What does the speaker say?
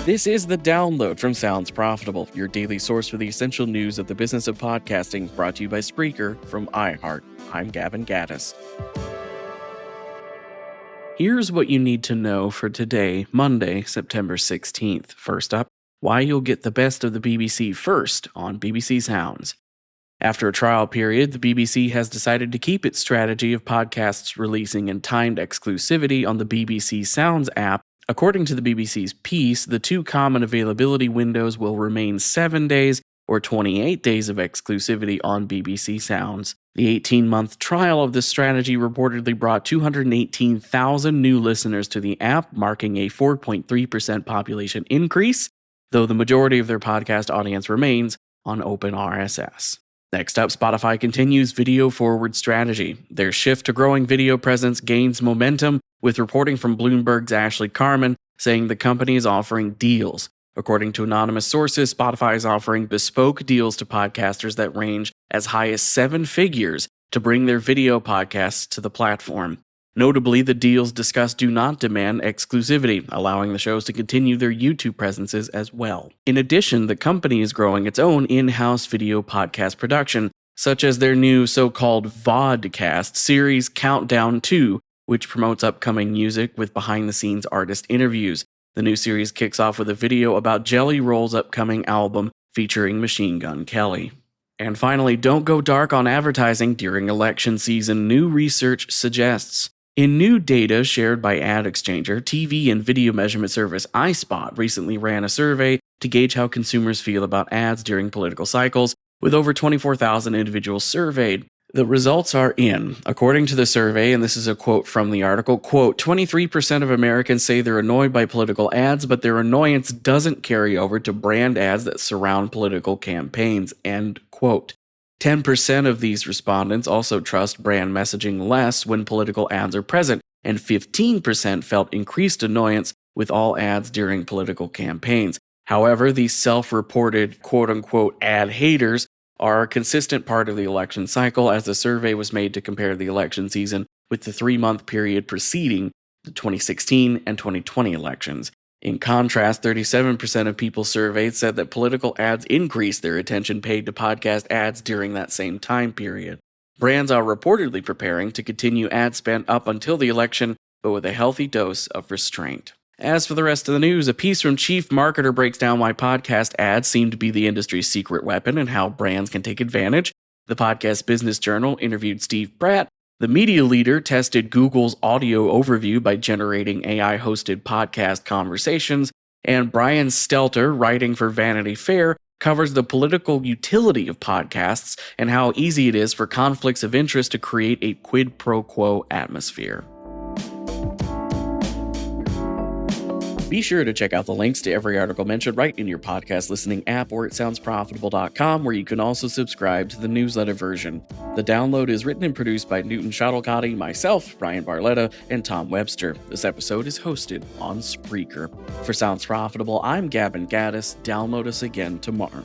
This is The Download from Sounds Profitable, your daily source for the essential news of the business of podcasting, brought to you by Spreaker from iHeart. I'm Gavin Gaddis. Here's what you need to know for today, Monday, September 16th. First up, why you'll get the best of the BBC first on BBC Sounds. After a trial period, the BBC has decided to keep its strategy of podcasts releasing in timed exclusivity on the BBC Sounds app. According to the BBC's piece, the two common availability windows will remain 7 days or 28 days of exclusivity on BBC Sounds. The 18-month trial of this strategy reportedly brought 218,000 new listeners to the app, marking a 4.3% population increase, though the majority of their podcast audience remains on OpenRSS. Next up, Spotify continues video-forward strategy. Their shift to growing video presence gains momentum, with reporting from Bloomberg's Ashley Carman saying the company is offering deals. According to anonymous sources, Spotify is offering bespoke deals to podcasters that range as high as 7 figures to bring their video podcasts to the platform. Notably, the deals discussed do not demand exclusivity, allowing the shows to continue their YouTube presences as well. In addition, the company is growing its own in-house video podcast production, such as their new so-called vodcast series Countdown 2, which promotes upcoming music with behind-the-scenes artist interviews. The new series kicks off with a video about Jelly Roll's upcoming album featuring Machine Gun Kelly. And finally, don't go dark on advertising during election season, new research suggests. In new data shared by AdExchanger, TV and video measurement service iSpot recently ran a survey to gauge how consumers feel about ads during political cycles, with over 24,000 individuals surveyed. The results are in. According to the survey, and this is a quote from the article, quote, 23% of Americans say they're annoyed by political ads, but their annoyance doesn't carry over to brand ads that surround political campaigns, end quote. 10% of these respondents also trust brand messaging less when political ads are present, and 15% felt increased annoyance with all ads during political campaigns. However, these self-reported quote-unquote ad haters are a consistent part of the election cycle, as the survey was made to compare the election season with the 3-month period preceding the 2016 and 2020 elections. In contrast, 37% of people surveyed said that political ads increased their attention paid to podcast ads during that same time period. Brands are reportedly preparing to continue ad spend up until the election, but with a healthy dose of restraint. As for the rest of the news, a piece from Chief Marketer breaks down why podcast ads seem to be the industry's secret weapon and how brands can take advantage. The Podcast Business Journal interviewed Steve Pratt. The media leader tested Google's audio overview by generating AI-hosted podcast conversations, and Brian Stelter, writing for Vanity Fair, covers the political utility of podcasts and how easy it is for conflicts of interest to create a quid pro quo atmosphere. Be sure to check out the links to every article mentioned right in your podcast listening app or at soundsprofitable.com, where you can also subscribe to the newsletter version. The Download is written and produced by Newton Shuttlecotti, myself, Brian Barletta, and Tom Webster. This episode is hosted on Spreaker. For Sounds Profitable, I'm Gavin Gaddis. Download us again tomorrow.